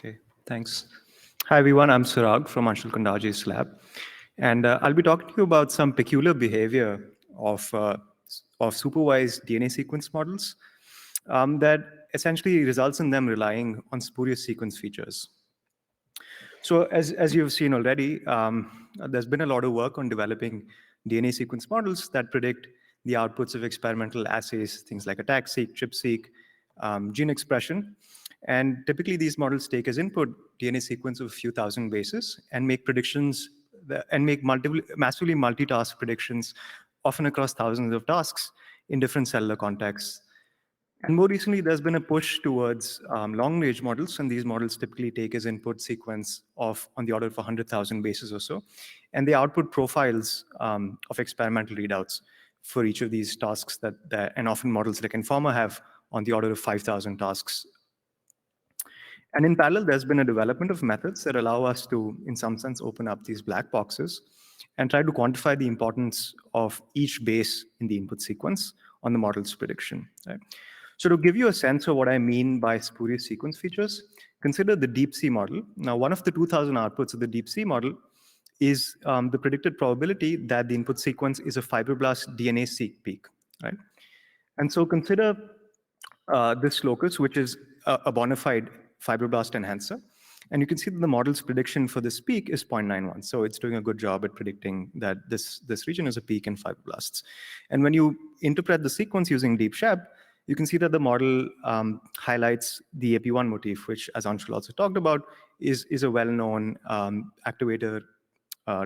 Okay, thanks. Hi, everyone. I'm Surag from Anshul Kundaji's lab. And I'll be talking to you about some peculiar behavior of supervised DNA sequence models that essentially results in them relying on spurious sequence features. So as you've seen already, there's been a lot of work on developing DNA sequence models that predict the outputs of experimental assays, things like ATAC-seq, ChIP-seq, gene expression. And typically these models take as input DNA sequence of a few thousand bases and make predictions and make massively multitask predictions, often across thousands of tasks in different cellular contexts. And more recently, there's been a push towards long-range models, and these models typically take as input sequence of on the order of 100,000 bases or so, and they output profiles of experimental readouts for each of these tasks and often models like Informer have on the order of 5,000 tasks. And in parallel, there's been a development of methods that allow us to, in some sense, open up these black boxes and try to quantify the importance of each base in the input sequence on the model's prediction. Right? So to give you a sense of what I mean by spurious sequence features, consider the DeepC model. Now, one of the 2,000 outputs of the DeepC model is the predicted probability that the input sequence is a fibroblast DNA-seq peak. Right? And so consider this locus, which is a bona fide fibroblast enhancer. And you can see that the model's prediction for this peak is 0.91. So it's doing a good job at predicting that this region is a peak in fibroblasts. And when you interpret the sequence using DeepShep, you can see that the model highlights the AP1 motif, which, as Anshul also talked about, is a well-known activator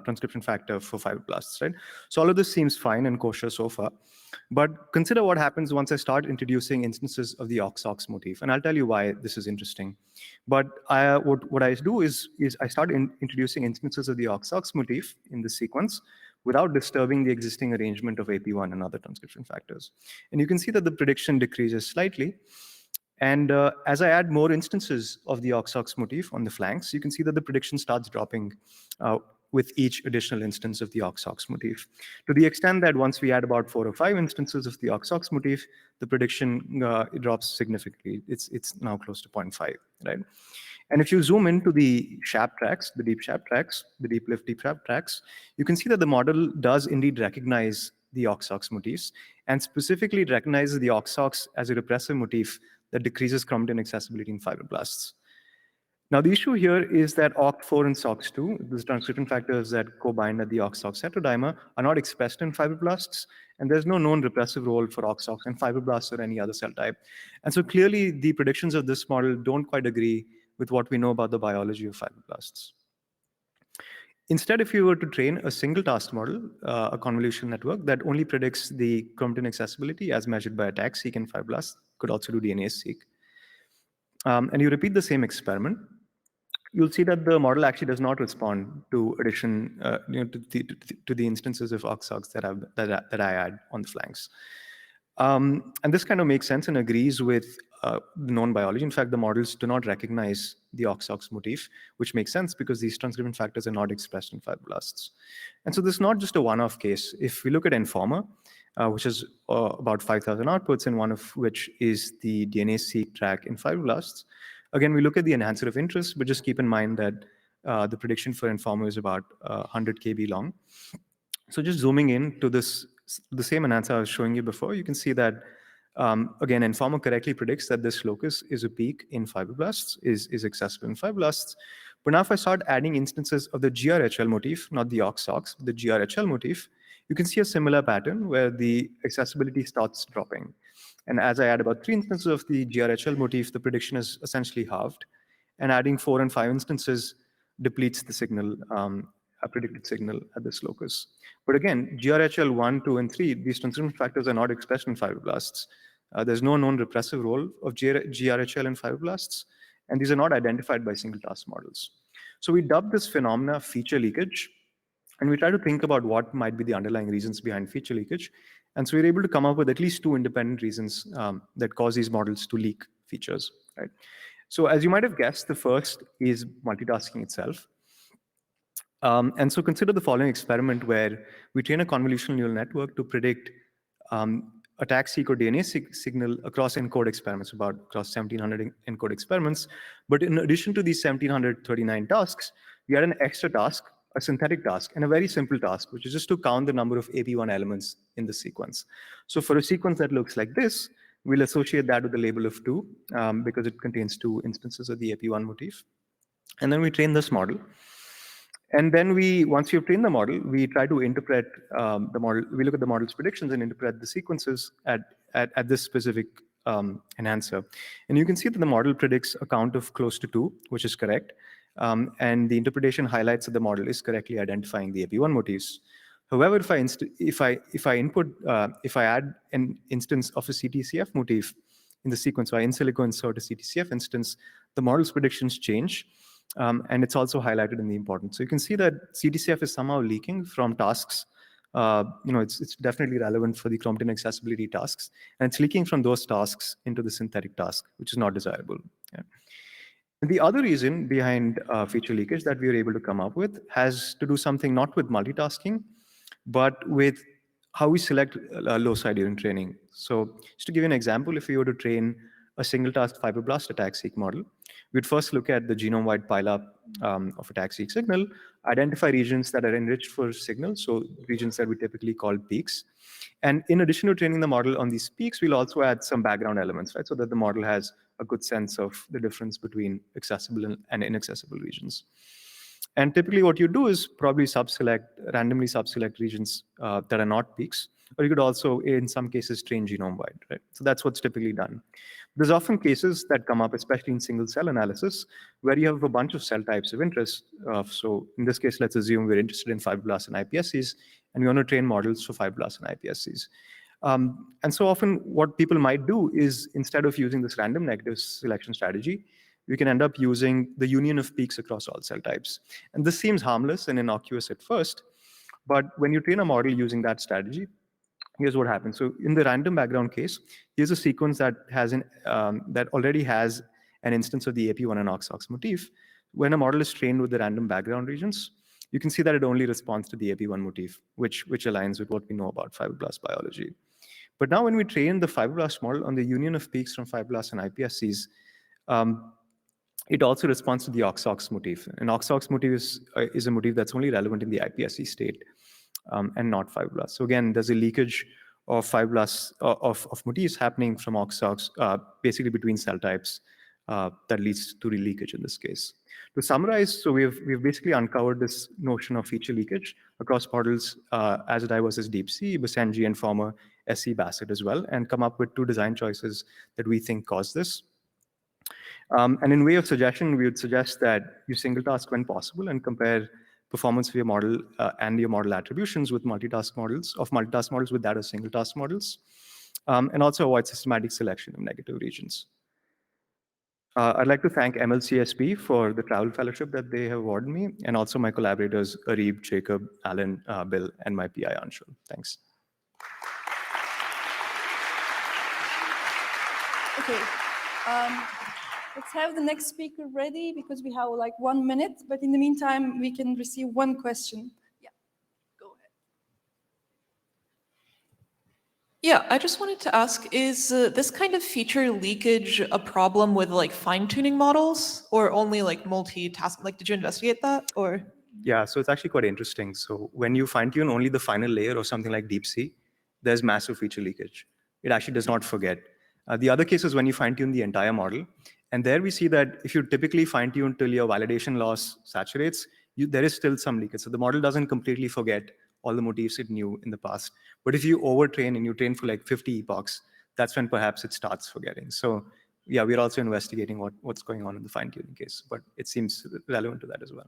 transcription factor for fibroblasts, right? So all of this seems fine and kosher so far. But consider what happens once I start introducing instances of the OX-OX motif. And I'll tell you why this is interesting. But what I do is I start introducing instances of the OX-OX motif in the sequence without disturbing the existing arrangement of AP1 and other transcription factors. And you can see that the prediction decreases slightly. And as I add more instances of the OX-OX motif on the flanks, you can see that the prediction starts dropping with each additional instance of the OX-OX motif, to the extent that once we add about 4 or 5 instances of the OX-OX motif, the prediction drops significantly. It's now close to 0.5, right? And if you zoom into the SHAP tracks, the deep SHAP tracks, the deep lift deep SHAP tracks, you can see that the model does indeed recognize the OX-OX motifs, and specifically it recognizes the OX-OX as a repressive motif that decreases chromatin accessibility in fibroblasts. Now, the issue here is that OCT4 and SOX2, these transcription factors that co-bind at the OX-OX heterodimer, are not expressed in fibroblasts, and there's no known repressive role for OX-OX in fibroblasts or any other cell type. And so clearly, the predictions of this model don't quite agree with what we know about the biology of fibroblasts. Instead, if you were to train a single task model, a convolutional network that only predicts the chromatin accessibility as measured by ATAC-seq in fibroblasts, could also do DNA-seq, and you repeat the same experiment, you'll see that the model actually does not respond to addition to the instances of OX-OX that I add on the flanks. And this kind of makes sense and agrees with the known biology. In fact, the models do not recognize the OX-OX motif, which makes sense because these transcription factors are not expressed in fibroblasts. And so this is not just a one-off case. If we look at Informer, which is about 5,000 outputs, and one of which is the DNA-seq track in fibroblasts, again, we look at the enhancer of interest, but just keep in mind that the prediction for Informer is about 100 kb long. So just zooming in to the same enhancer I was showing you before, you can see that, again, Informer correctly predicts that this locus is a peak in fibroblasts, is accessible in fibroblasts. But now if I start adding instances of the GRHL motif, not the OX-OX, the GRHL motif, you can see a similar pattern where the accessibility starts dropping. And as I add about 3 instances of the GRHL motif, the prediction is essentially halved. And adding 4 and 5 instances depletes the signal, a predicted signal at this locus. But again, GRHL 1, 2, and 3, these transcription factors are not expressed in fibroblasts. There's no known repressive role of GRHL in fibroblasts, and these are not identified by single task models. So we dubbed this phenomena feature leakage, and we try to think about what might be the underlying reasons behind feature leakage. And so we're able to come up with at least 2 independent reasons that cause these models to leak features, right? So as you might have guessed, the first is multitasking itself. And so consider the following experiment where we train a convolutional neural network to predict attack-seq or DNA signal across encode experiments, across 1,700 encode experiments. But in addition to these 1,739 tasks, we had an extra task, a synthetic task, and a very simple task, which is just to count the number of AP1 elements in the sequence. So for a sequence that looks like this, we'll associate that with the label of 2 because it contains 2 instances of the AP1 motif. And then we train this model. And then once you've trained the model, we try to interpret the model. We look at the model's predictions and interpret the sequences at this specific enhancer. And you can see that the model predicts a count of close to 2, which is correct. And the interpretation highlights that the model is correctly identifying the AP1 motifs. However, if I add an instance of a CTCF motif in the sequence, so I in silico insert a CTCF instance, the model's predictions change. And it's also highlighted in the importance. So you can see that CTCF is somehow leaking from tasks. It's definitely relevant for the chromatin accessibility tasks. And it's leaking from those tasks into the synthetic task, which is not desirable. Yeah. And the other reason behind feature leakage that we were able to come up with has to do something not with multitasking, but with how we select loci during training. So just to give you an example, if we were to train a single-task fibroblast attack-seq model, we'd first look at the genome-wide pileup of attack-seq signal, identify regions that are enriched for signals, so regions that we typically call peaks. And in addition to training the model on these peaks, we'll also add some background elements, right, so that the model has a good sense of the difference between accessible and inaccessible regions. And typically what you do is probably randomly subselect regions that are not peaks, or you could also, in some cases, train genome-wide, right? So that's what's typically done. There's often cases that come up, especially in single-cell analysis, where you have a bunch of cell types of interest. So in this case, let's assume we're interested in fibroblasts and iPSCs, and we want to train models for fibroblasts and iPSCs. And so often what people might do is, instead of using this random negative selection strategy, we can end up using the union of peaks across all cell types. And this seems harmless and innocuous at first, but when you train a model using that strategy, here's what happens. So in the random background case, here's a sequence that already has an instance of the AP1 and OXOX motif. When a model is trained with the random background regions, you can see that it only responds to the AP1 motif, which aligns with what we know about fibroblast biology. But now when we train the fibroblast model on the union of peaks from fibroblasts and iPSCs, it also responds to the OXOX motif. And OXOX motif is a motif that's only relevant in the iPSC state and not fibroblasts. So again, there's a leakage of fibroblasts, of motifs happening from OXOX, basically between cell types, that leads to leakage in this case. To summarize, so we've basically uncovered this notion of feature leakage across models as diverse as DeepC, Basenji, and former SC Bassett as well, and come up with 2 design choices that we think cause this. And in way of suggestion, we would suggest that you single task when possible and compare performance of your model and your model attributions with multitask models with that of single task models, and also avoid systematic selection of negative regions. I'd like to thank MLCSB for the travel fellowship that they have awarded me, and also my collaborators, Arib, Jacob, Alan, Bill, and my PI, Anshul. Thanks. Okay. Let's have the next speaker ready because we have like 1 minute, but in the meantime, we can receive 1 question. Yeah, go ahead. Yeah, I just wanted to ask, is this kind of feature leakage a problem with like fine-tuning models or only like multitask? Like, did you investigate that or? Yeah, so it's actually quite interesting. So when you fine-tune only the final layer of something like DeepC, there's massive feature leakage. It actually does not forget. The other case is when you fine-tune the entire model. And there we see that if you typically fine-tune till your validation loss saturates, there is still some leakage. So the model doesn't completely forget all the motifs it knew in the past. But if you overtrain and you train for like 50 epochs, that's when perhaps it starts forgetting. So yeah, we're also investigating what's going on in the fine-tuning case, but it seems relevant to that as well.